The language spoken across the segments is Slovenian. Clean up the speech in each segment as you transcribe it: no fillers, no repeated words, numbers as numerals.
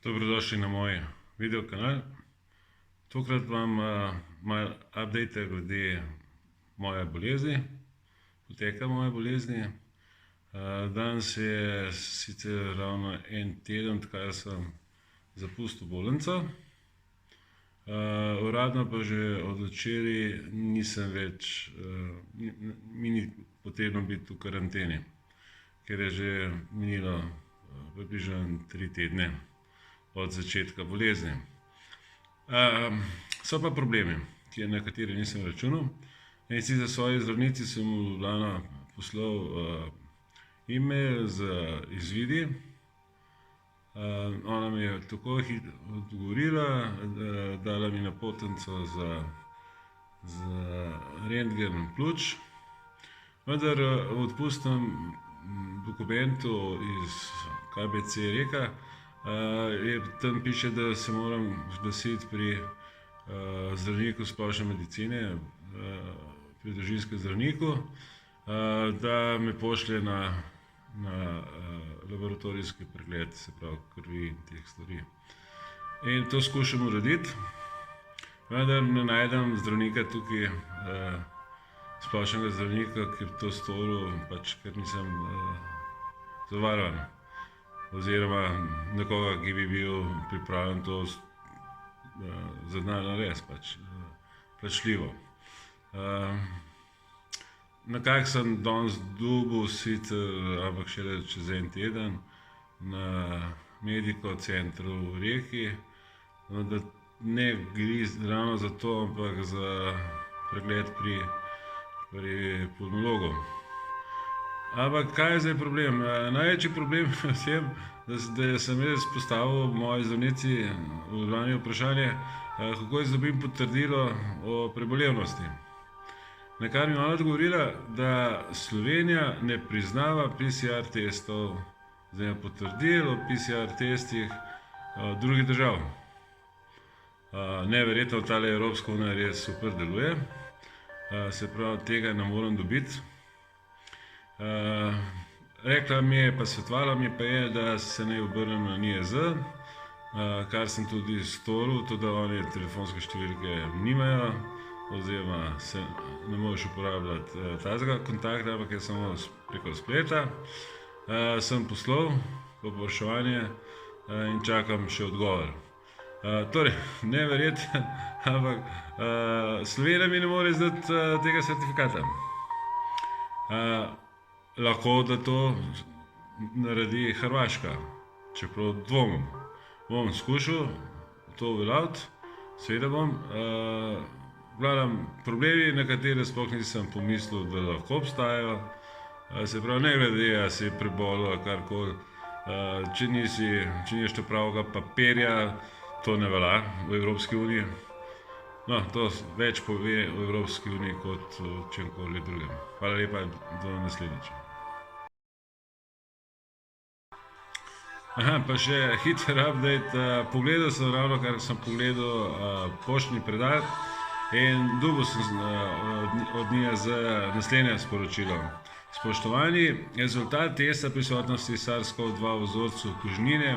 Dobrodošli na moj video kanal. Tokrat vam malo update glede moje bolezni, poteka moje bolezni. Danes je sicer ravno en teden, odkar sem zapustil bolnico. Uradno pa že od včeraj nisem več, mi ni potrebno biti v karanteni, ker je že minilo približno 3 tedne od začetka bolezni. So pa problemi, na katere nisem računal. In sicer svoji zdravnici sem v Ljubljano poslal e-mail z izvidi. Ona mi je takoj odgovorila, dala mi napotnico za rentgen pljuč, vendar v odpustnem dokumentu iz KBC Reka tam piše, da se moram zglasiti pri zdravniku splošne medicine, pri družinskem zdravniku, da me pošlje na laboratorijski pregled, se pravi krvi in teh stvari. In to skušam urediti, vendar ne najdem zdravnika tukaj, splošnega zdravnika, ki bi to storil, pač ker nisem zavarovan, oziroma nekoga, ki bi bil pripravljen to za denar narediti, pač plačljivo. Nekako sem danes dobil sicer, ampak šele čez en teden, na Medico centru v Reki, da ne gre ravno za to, ampak za pregled pri pulmologu. Ampak kaj je zdaj problem? Največji problem je v tem, da sem jaz postavil moji zdravnici v Ljubljani vprašanje, kako jaz dobim potrdilo o prebolevnosti. Na kar mi je ona odgovorila, da Slovenija ne priznava PCR testov, oziroma potrdil o PCR testih drugih držav. Neverjetno, tale Evropska unija res super deluje, se pravi, tega ne morem dobiti. Rekla mi je, pa svetovala mi pa je, da se naj obrnem na NIJZ, kar sem tudi storil, tudi oni telefonske številke nimajo, oziroma se ne moreš uporabljati tazga kontakta, ampak je samo preko spleta. Sem poslal povpraševanje in čakam še odgovor. Torej, neverjetno, ampak Slovenija mi ne more izdati tega certifikata. Lahko da to naredi Hrvaška, čeprav dvomim. Bom skušal to uveljaviti, seveda bom. Glavnem, problemi, na katere sploh nisem pomislil, da lahko obstajajo, se pravi, ne glede, a si prebolel ali karkoli, če nimaš pravega papirja, to ne velja v Evropski uniji. No, to več pove o Evropski uniji kot o čemkoli drugem. Hvala lepa, do naslednjič. Pa še hiter update. Pogledal sem ravno, kar sem pogledal poštni predal in dobil sem od NIJZ naslednje sporočilo. Spoštovani, rezultat testa prisotnosti SARS-CoV-2 v vzorcu kužnine,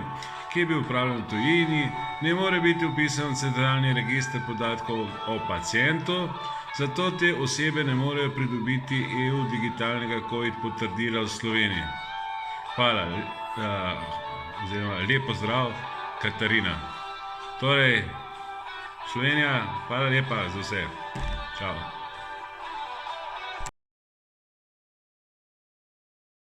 ki je bil opravljen v tujini, ne more biti vpisan v centralni register podatkov o pacientu, zato te osebe ne morejo pridobiti EU digitalnega COVID potrdila v Sloveniji. Hvala, oziroma lep pozdrav, Katarina. Torej, Slovenija, hvala lepa za vse. Čau.